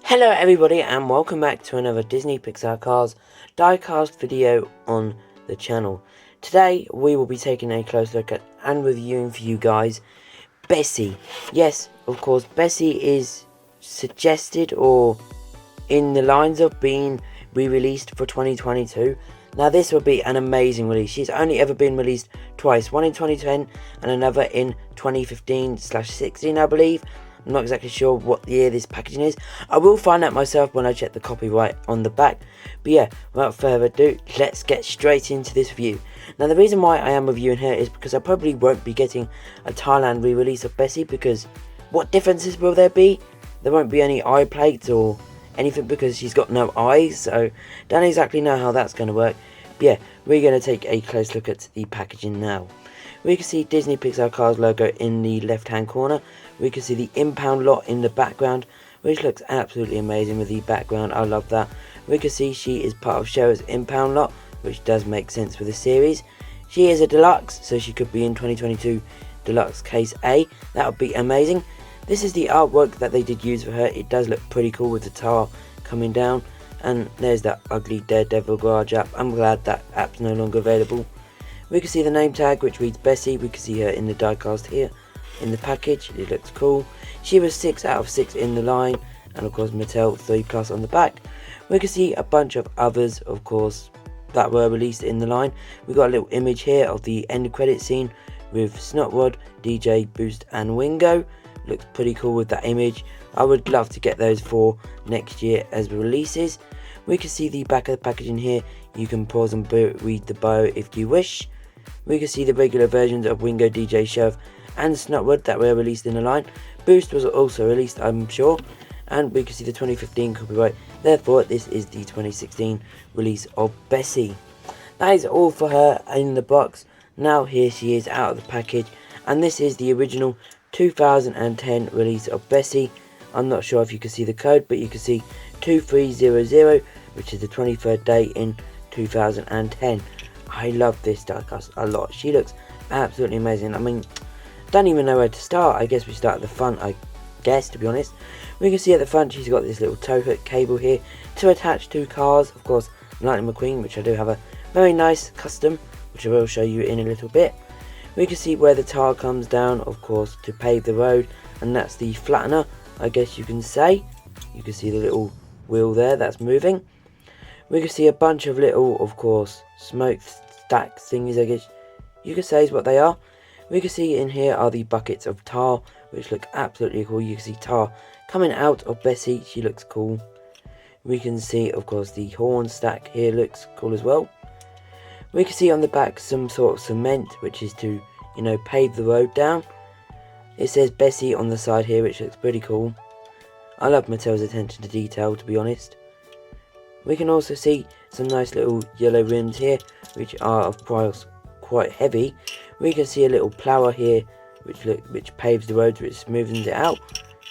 Hello everybody and welcome back to another Disney Pixar Cars Diecast video on the channel. Today we will be taking a close look at and reviewing for you guys Bessie. Yes, of course, Bessie is suggested or in the lines of being re-released for 2022. Now this will be an amazing release. She's only ever been released twice, one in 2010 and another in 2015/16 I believe. I'm not exactly sure what year this packaging is. I will find out myself when I check the copyright on the back. But yeah, without further ado, let's get straight into this review. Now the reason why I am reviewing her is because I probably won't be getting a Thailand re-release of Bessie, because what differences will there be? There won't be any eye plates or anything because she's got no eyes, so don't exactly know how that's going to work. But yeah, we're going to take a close look at the packaging now. We can see Disney Pixar Cars logo in the left hand corner. We can see the Impound lot in the background, which looks absolutely amazing with the background. I love that. We can see she is part of Cher's Impound lot, which does make sense for the series. She is a deluxe, so she could be in 2022 Deluxe Case A. That would be amazing. This is the artwork that they did use for her. It does look pretty cool with the tar coming down. And there's that ugly Daredevil garage app. I'm glad that app's no longer available. We can see the name tag, which reads Bessie. We can see her in the diecast here in the package. It looks cool. She was 6 out of 6 in the line, and of course Mattel 3+ on the back. We can see a bunch of others, of course, that were released in the line. We got a little image here of the end credit scene with Snotwod, DJ, Boost and Wingo. Looks pretty cool with that image. I would love to get those for next year as releases. We can see the back of the packaging here. You can pause and read the bio if you wish. We can see the regular versions of Wingo, DJ, Shove and Snotwood that were released in the line. Boost was also released, I'm sure. And we can see the 2015 copyright. Therefore, this is the 2016 release of Bessie. That is all for her in the box. Now here she is out of the package. And this is the original 2010 release of Bessie. I'm not sure if you can see the code, but you can see 2300, which is the 23rd day in 2010. I love this diecast a lot. She looks absolutely amazing. I mean, don't even know where to start. I guess we start at the front, I guess, to be honest. We can see at the front she's got this little tow hook cable here to attach two cars. Of course, Lightning McQueen, which I do have a very nice custom, which I will show you in a little bit. We can see where the tar comes down, of course, to pave the road, and that's the flattener, I guess you can say. You can see the little wheel there that's moving. We can see a bunch of little, of course, smoke stack thingies, I guess you could say is what they are. We can see in here are the buckets of tar, which look absolutely cool. You can see tar coming out of Bessie. She looks cool. We can see, of course, the horn stack here looks cool as well. We can see on the back some sort of cement, which is to, you know, pave the road down. It says Bessie on the side here, which looks pretty cool. I love Mattel's attention to detail, to be honest. We can also see some nice little yellow rims here, which are of price quite heavy. We can see a little plower here, which paves the road, which smoothens it out.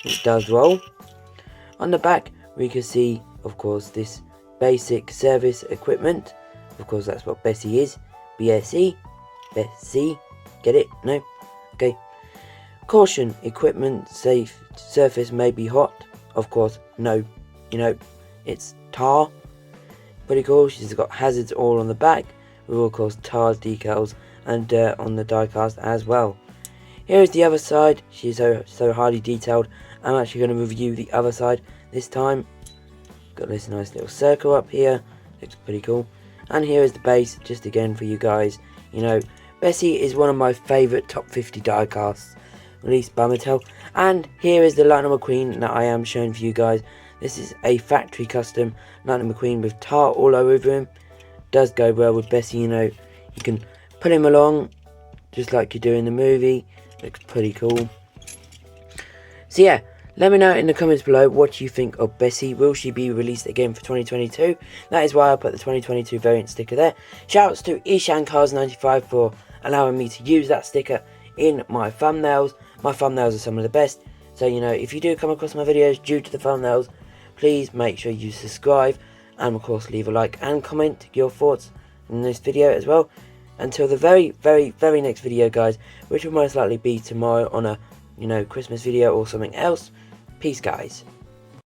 It does roll. On the back, we can see, of course, this basic service equipment. Of course, that's what Bessie is. BSE. Bessie. Get it? No? Okay. Caution, equipment safe surface may be hot. Of course, no. You know, it's tar. Pretty cool. She's got hazards all on the back, with of course tar decals and dirt on the diecast as well. Here is the other side. She's so highly detailed. I'm actually going to review the other side this time. Got this nice little circle up here. Looks pretty cool. And here is the base, just again for you guys. You know, Bessie is one of my favourite top 50 diecasts released by Mattel. And here is the Lightning McQueen that I am showing for you guys. This is a factory custom Lightning McQueen with tar all over him. Does go well with Bessie, you know. You can pull him along just like you do in the movie. Looks pretty cool. So yeah, let me know in the comments below what you think of Bessie. Will she be released again for 2022? That is why I put the 2022 variant sticker there. Shoutouts to IshanCars95 for allowing me to use that sticker in my thumbnails. My thumbnails are some of the best. So, you know, if you do come across my videos due to the thumbnails, please make sure you subscribe. And, of course, leave a like and comment your thoughts in this video as well. Until the very, very, very next video, guys, which will most likely be tomorrow on a, you know, Christmas video or something else. Peace, guys.